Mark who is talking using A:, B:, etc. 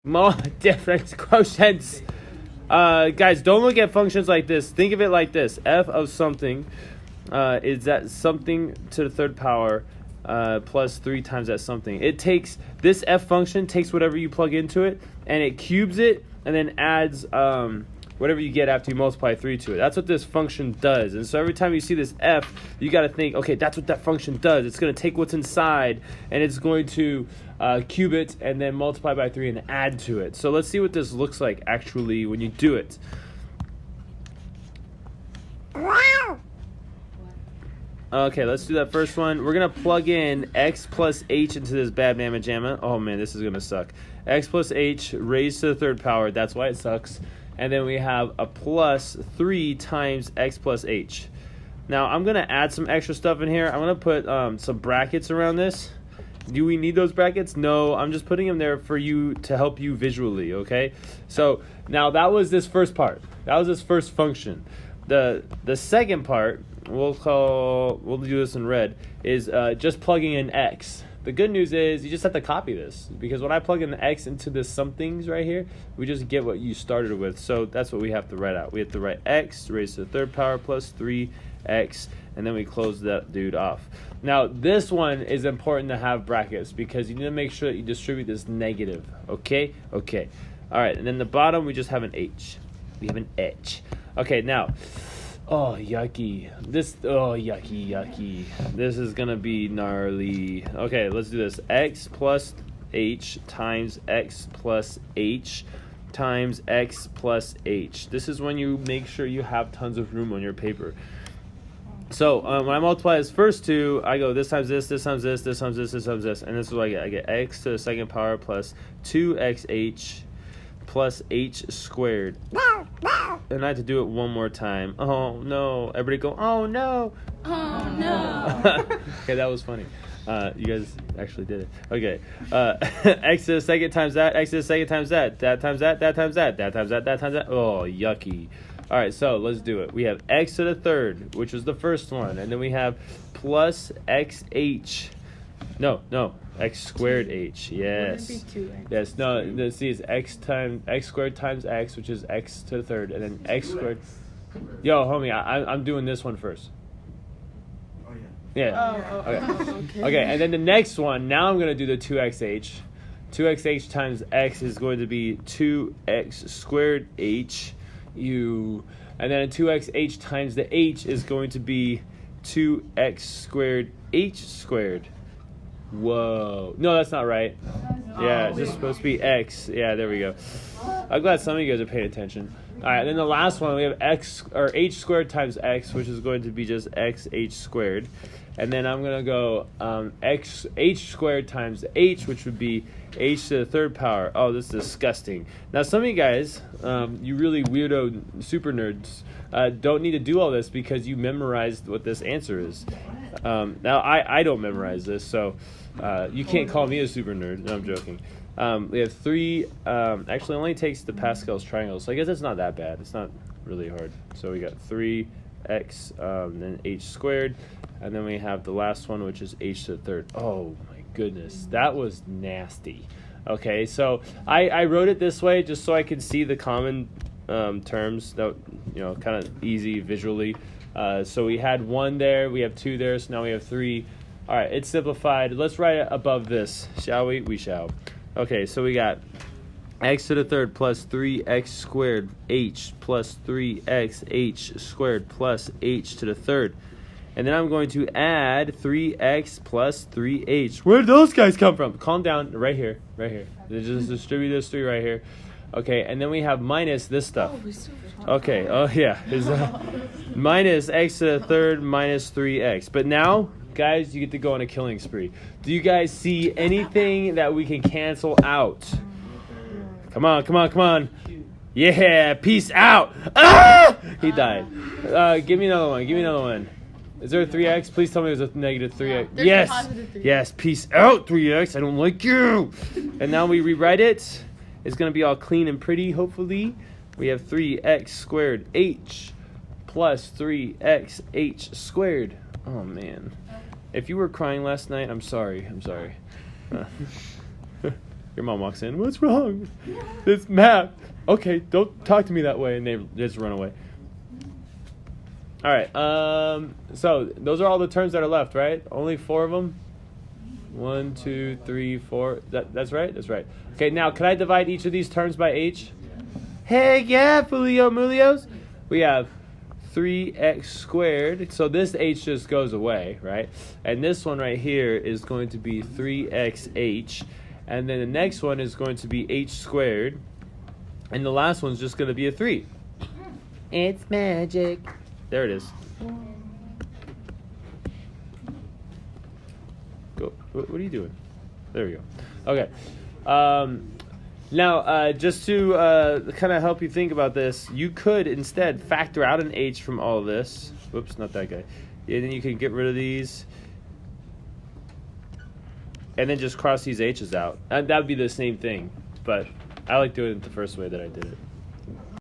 A: More different quotients. Guys, don't look at functions like this. Think of it like this. F of something is that something to the third power plus 3 times that something. It takes, this F function takes whatever you plug into it, and it cubes it, and then adds whatever you get after you multiply 3 to it. That's what this function does. And so every time you see this F, you got to think, okay, that's what that function does. It's going to take what's inside, and it's going to cube it, and then multiply by 3 and add to it. So let's see what this looks like actually when you do it. Okay, let's do that first one. We're going to plug in x plus h into this bad mamma jamma. Oh man, this is going to suck. X plus h raised to the third power. That's why it sucks. And then we have a plus 3 times x plus h. Now, I'm going to add some extra stuff in here. I'm going to put some brackets around this. Do we need those brackets? No, I'm just putting them there for you to help you visually, okay? So, now that was this first part. That was this first function. The second part, we'll do this in red, is just plugging in x. The good news is you just have to copy this, because when I plug in the x into the somethings right here, we just get what you started with. So that's what we have to write out. We have to write x raised to the third power plus 3x, and then we close that dude off. Now this one is important to have brackets, because you need to make sure that you distribute this negative. Okay? Okay. All right, and then the bottom we just have an h. We have an h. Okay, now, oh, yucky. Yucky. This is going to be gnarly. Okay, let's do this. X plus h times x plus h times x plus h. This is when you make sure you have tons of room on your paper. So, when I multiply this first two, I go this times this, this times this, this times this, this times this. And this is what I get. I get x to the second power plus 2xh plus h squared. And I had to do it one more time. Oh no. Everybody go, oh no.
B: Oh no.
A: Okay, that was funny. You guys actually did it. Okay. X to the second times that, x to the second times that times that, that times that, that times that, that times that. Oh, yucky. All right, so let's do it. We have x to the third, which was the first one. And then we have plus xh. No, x squared h. Yes.
B: Wouldn't it be 2x?
A: Yes. No. See, it's x squared times x, which is x to the third, and then x squared. Yo, homie, I'm doing this one first.
C: Oh yeah.
A: Yeah.
B: Okay.
A: Okay. And then the next one. Now I'm gonna do the 2xh. 2xh times x is going to be 2x squared h. And then 2xh times the h is going to be 2x squared h squared. Whoa. No, that's not right. Yeah, it's just supposed to be x. Yeah, there we go. I'm glad some of you guys are paying attention. All right, and then the last one, we have h squared times x, which is going to be just xh squared. And then I'm going to go h squared times h, which would be h to the third power. Oh, this is disgusting. Now, some of you guys, you really weirdo super nerds, don't need to do all this because you memorized what this answer is. Now, I don't memorize this, so you can't call me a super nerd. No, I'm joking. We have 3, actually it only takes the Pascal's triangle, so I guess it's not that bad. It's not really hard. So we got 3x, then h squared, and then we have the last one, which is h to the third. Oh my goodness, that was nasty. Okay, so I wrote it this way just so I could see the common terms that, kind of easy visually. So we had 1 there, we have 2 there, so now we have 3. All right, it's simplified. Let's write it above this, shall we? We shall. Okay, so we got x to the third plus 3x squared h plus 3xh squared plus h to the third. And then I'm going to add 3x plus 3h. Where did those guys come from? Calm down. Right here. Just distribute those 3 right here. Okay, and then we have minus this stuff. Okay, oh yeah. Minus x to the third minus 3x. But now, guys, you get to go on a killing spree. Do you guys see anything that we can cancel out? Come on. Yeah, peace out. Ah! He died. Give me another one. Is there a 3x? Please tell me there's a negative 3x.
B: There's
A: yes.
B: a positive 3x.
A: Yes, peace out, 3x. I don't like you. And now we rewrite it. It's going to be all clean and pretty, hopefully. We have 3x squared h plus 3xh squared. Oh, man. If you were crying last night, I'm sorry. Your mom walks in. What's wrong? This math. Okay, don't talk to me that way. And they just run away. All right. So those are all the terms that are left, right? Only 4 of them. 1, 2, 3, 4. That's right? That's right. Okay, now can I divide each of these terms by h? Heck yeah, Fulio Mulios. We have 3x squared. So this h just goes away, right? And this one right here is going to be 3xh. And then the next one is going to be h squared. And the last one's just going to be a 3. It's magic. There it is. Go. What are you doing? There we go. Okay. Now, just to kind of help you think about this, you could instead factor out an h from all of this. Whoops, not that guy. And then you can get rid of these. And then just cross these h's out. And that would be the same thing. But I like doing it the first way that I did it.